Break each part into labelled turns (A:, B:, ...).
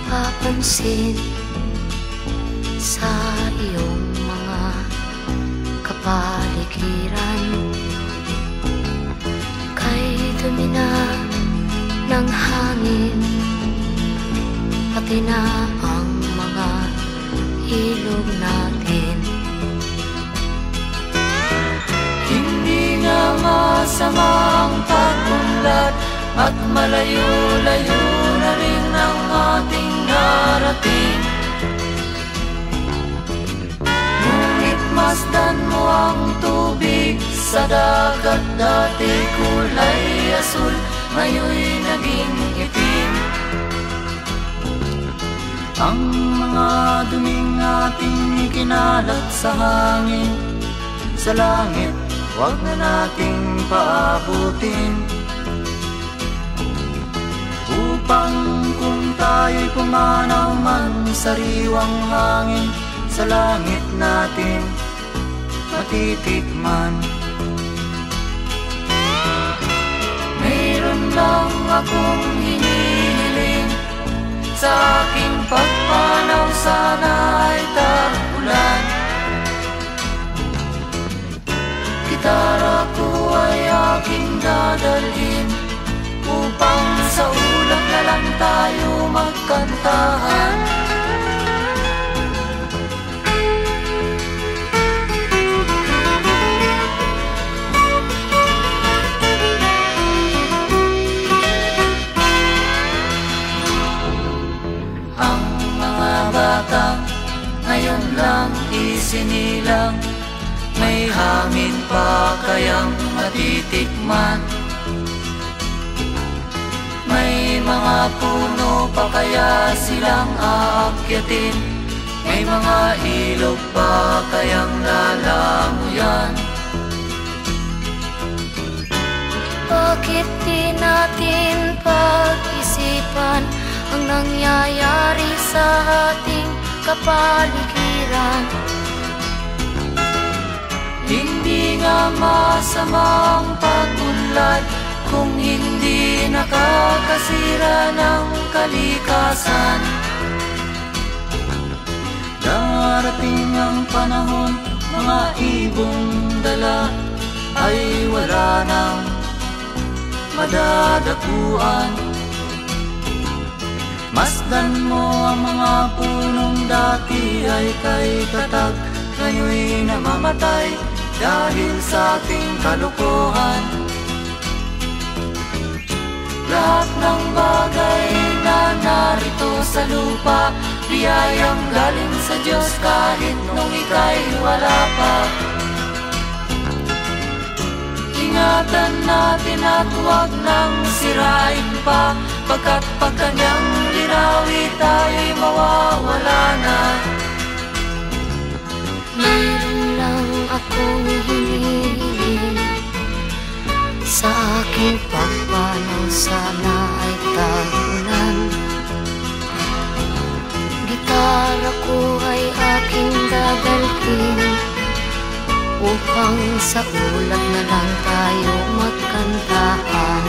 A: napapansin sa iyong mga kapaligiran. Kay dumi na ng hangin, pati na ang mga ilog natin.
B: Hindi nga masama ang pag-unlad at malayo-layo na rin ang ating narating. Ngunit masdan mo ang tubig sa dagat, dati kulay asul, ngayon'y naging itim. Ang mga duming ating ikinalat sa hangin, sa langit, huwag na nating paabutin. Upang kung tayo'y pumanaw man sa sariwang hangin, sa langit natin matitikman. Mayroon lang akong hinihiling, sa aking pagpanaw sana ay tag-ulan. Gitara ko ay aking dadalhin, upang sa ulap na lang tayo magkantahan. Ang mga batang ngayon lang isinilang, may hangin pa kayang matitikman? May mga puno pa kaya silang aakyatin? May mga ilog pa kayang lalamuyan?
A: Bakit di natin pag-isipan ang nangyayari sa ating kapaligiran?
B: Hindi nga masama ang pag-unlad kung hindi nakakasira ng kalikasan. Darating ang panahon, mga ibong dala ay wala nang madadapuan. Masdan mo ang mga punong dati ay kay tatag, ngayon'y namamatay dahil sa ating kalukuhan. Lahat ng bagay na narito sa lupa, biyayang galing sa Diyos kahit nung ika'y wala pa. Ingatan natin at huwag nang sirain pa, pagkat pag kanyang linawi tayo'y mawawala na.
A: Mayroon lang akong hinihiling, sa aking pagpanaw sana ay tag-ulan. Gitara ko ay aking dadalhin, upang sa ulap na lang tayo magkantahan.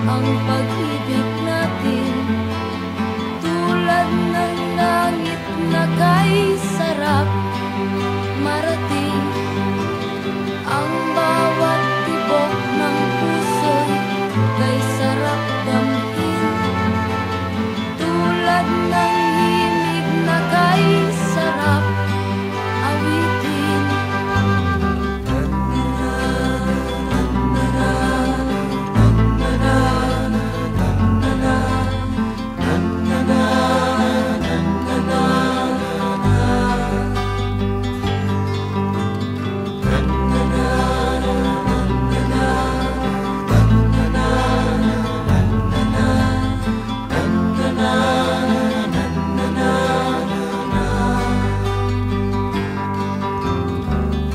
C: Ang pag-ibig natin, tulad ng langit na kay sarap marating. Ang bawat tibok ng puso'y kay sarap damhin. Tulad ng himig na kay sarap awitin.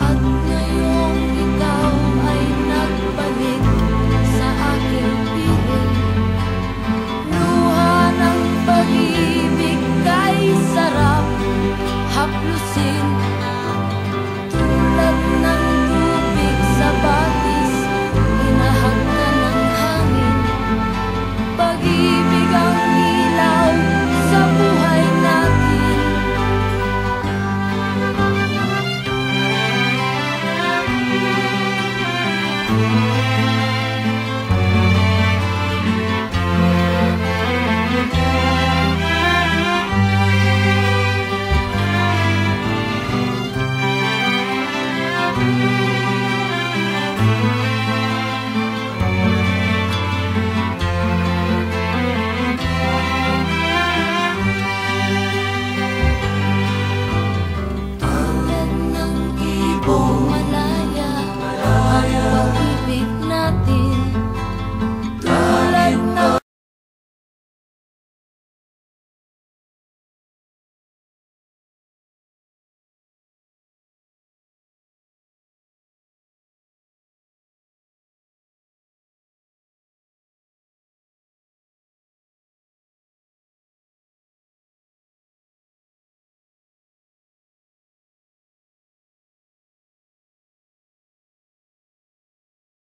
C: At ngayong ikaw ay nagbalik sa aking piling, luha ng pag-ibig kay sarap haplusin.